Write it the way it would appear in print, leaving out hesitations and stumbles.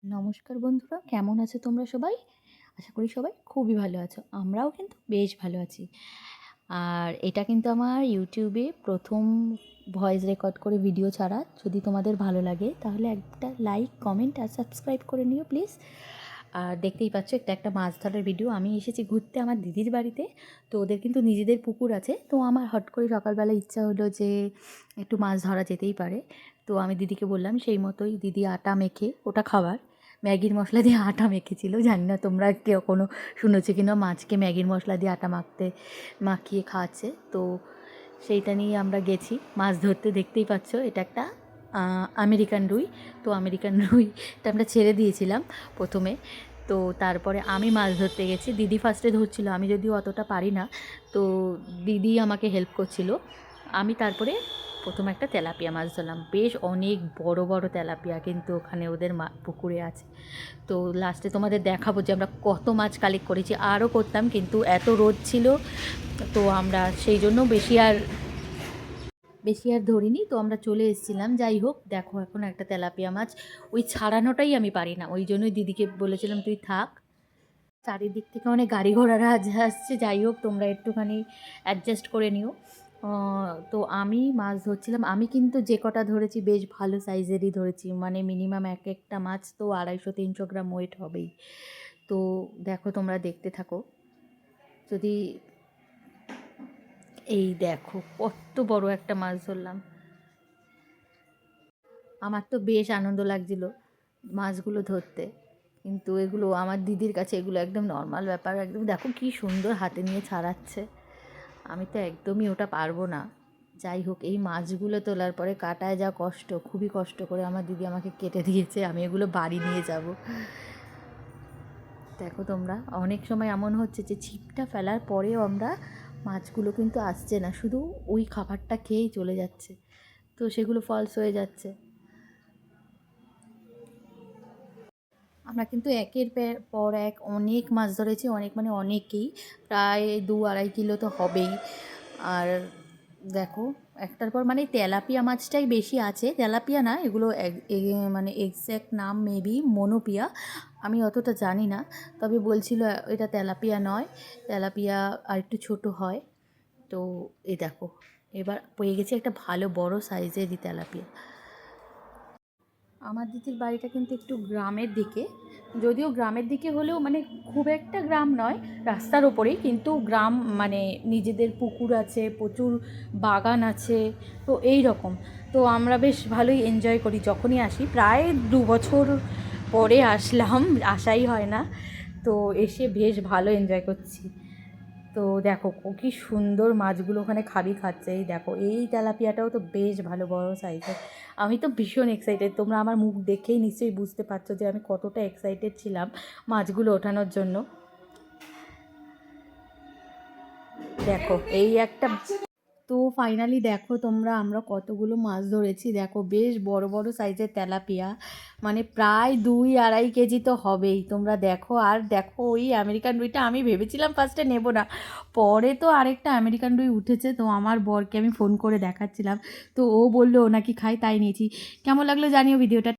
নমস্কার বন্ধুরা, কেমন আছো তোমরা সবাই? আশা করি সবাই খুবই ভালো আছো। আমরাও কিন্তু বেশ ভালো আছি। আর এটা কিন্তু আমার ইউটিউবে প্রথম ভয়েস রেকর্ড করে ভিডিও ছাড়া। যদি তোমাদের ভালো লাগে তাহলে একটা লাইক, কমেন্ট আর সাবস্ক্রাইব করে নিও প্লিজ। আর দেখতেই পাচ্ছ একটা একটা মাছ ধরার ভিডিও। আমি এসেছি ঘুরতে আমার দিদির বাড়িতে। তো ওদের কিন্তু নিজেদের পুকুর আছে। তো আমার হট করে সকালবেলা ইচ্ছা হলো যে একটু মাছ ধরা যেতেই পারে। তো আমি দিদিকে বললাম, সেই মতোই দিদি আটা মেখে, ওটা খাবার ম্যাগির মশলা দিয়ে আটা মেখেছিল। জানি না তোমরা কেউ কোনো শুনেছো কিনা, মাছকে ম্যাগির মশলা দিয়ে আটা মাখিয়ে খাওয়াচ্ছে। তো সেইটা নিয়ে আমরা গেছি মাছ ধরতে। দেখতেই পাচ্ছ এটা একটা আমেরিকান রুই। তো আমেরিকান রুইটা আমরা ছেড়ে দিয়েছিলাম প্রথমে। তো তারপরে আমি মাছ ধরতে গেছি। দিদি ফার্স্টে ধরছিল, আমি যদিও অতটা পারি না। তো দিদি আমাকে হেল্প করছিল। আমি তারপরে প্রথমে একটা তেলাপিয়া মাছ ধরলাম। বেশ অনেক বড় বড় তেলাপিয়া কিন্তু ওখানে ওদের পুকুরে আছে। তো লাস্টে তোমাদের দেখাবো যে আমরা কত মাছ কালেক্ট করেছি। আরও করতাম কিন্তু এত রোদ ছিল, তো আমরা সেই জন্য বেশি আর ধরিনি। তো আমরা চলে এসেছিলাম। যাই হোক, দেখো এখন একটা তেলাপিয়া মাছ, ওই ছাড়ানোটাই আমি পারি না। ওই জন্যই দিদিকে বলেছিলাম তুই থাক। চারিদিক থেকে অনেক গাড়ি ঘোড়ারা আসছে। যাই হোক, তোমরা একটুখানি অ্যাডজাস্ট করে নিও। তো আমি মাছ ধরছিলাম। আমি কিন্তু যে কটা ধরেছি বেশ ভালো সাইজেরই ধরেছি, মানে মিনিমাম এক একটা মাছ তো 250-300 গ্রাম ওয়েট হবেই। তো দেখো, তোমরা দেখতে থাকো। যদি এই দেখো কত বড় একটা মাছ ধরলাম। আমার তো বেশ আনন্দ লাগছিল মাছগুলো ধরতে। কিন্তু এগুলো আমার দিদির কাছে এগুলো একদম নর্মাল ব্যাপার। একদম দেখো কি সুন্দর হাতে নিয়ে ছাড়াচ্ছে। আমি তো একদমই ওটা পারবো না। যাই হোক, এই মাছগুলো তোলার পরে কাটায় যা কষ্ট, খুবই কষ্ট করে আমার দিদি আমাকে কেটে দিয়েছে। আমি এগুলো বাড়ি নিয়ে যাব। দেখো তোমরা, অনেক সময় এমন হচ্ছে যে ছিপটা ফেলার পরেও আমরা মাছগুলো কিন্তু আসছে না, শুধু ওই খাবারটা খেয়েই চলে যাচ্ছে। তো সেগুলো ফলস হয়ে যাচ্ছে। আমরা কিন্তু একের পর এক অনেক মাছ ধরেছি। অনেক মানে অনেকেই, প্রায় 2-2.5 কিলো তো হবেই। আর দেখো, একটার পর মানে তেলাপিয়া মাছটাই বেশি আছে। তেলাপিয়া না, এগুলো মানে এক্স্যাক্ট নাম মেবি মনোপিয়া। আমি অতটা জানি না, তবে বলছিল এটা তেলাপিয়া নয়, তেলাপিয়া আর একটু ছোটো হয়। তো এই দেখো, এবার পেয়ে গেছি একটা ভালো বড় সাইজেরই তেলাপিয়া। আমার দিদির বাড়িটা কিন্তু একটু গ্রামের দিকে। যদিও গ্রামের দিকে হলেও মানে খুব একটা গ্রাম নয়, রাস্তার ওপরেই কিন্তু গ্রাম। মানে নিজেদের পুকুর আছে, প্রচুর বাগান আছে। তো এই রকম। তো আমরা বেশ ভালোই এনজয় করি যখনই আসি। প্রায় 2 বছর পরে আসলাম, আসাই হয় না। তো এসে বেশ ভালো এনজয় করছি। তো দেখো কি সুন্দর মাছগুলো ওখানে খাচ্ছে। এই দেখো, এই তেলাপিয়াটাও তো বেশ ভালো বড় সাইজের। আমি তো ভীষণ এক্সাইটেড। তোমরা আমার মুখ দেখেই নিশ্চয়ই বুঝতে পারছো যে আমি কতটা এক্সাইটেড ছিলাম মাছগুলো ওঠানোর জন্য। দেখো এই একটা। তো ফাইনালি দেখো তোমরা, আমরা কতগুলো মাছ ধরেছি। দেখো বেশ বড় বড় সাইজের তেলাপিয়া, মানে প্রায় 2-2.5 কেজি তো হবেই। তোমরা দেখো। আর দেখো ওই আমেরিকান রুইটা আমি ভেবেছিলাম ফার্স্টে নেব না, পরে তো আরেকটা আমেরিকান রুই উঠেছে। তো আমার বরকে আমি ফোন করে দেখাচ্ছিলাম, তো ও বললো ও নাকি খায়, তাই নিয়েছি। কেমন লাগলো জানিও ভিডিওটা।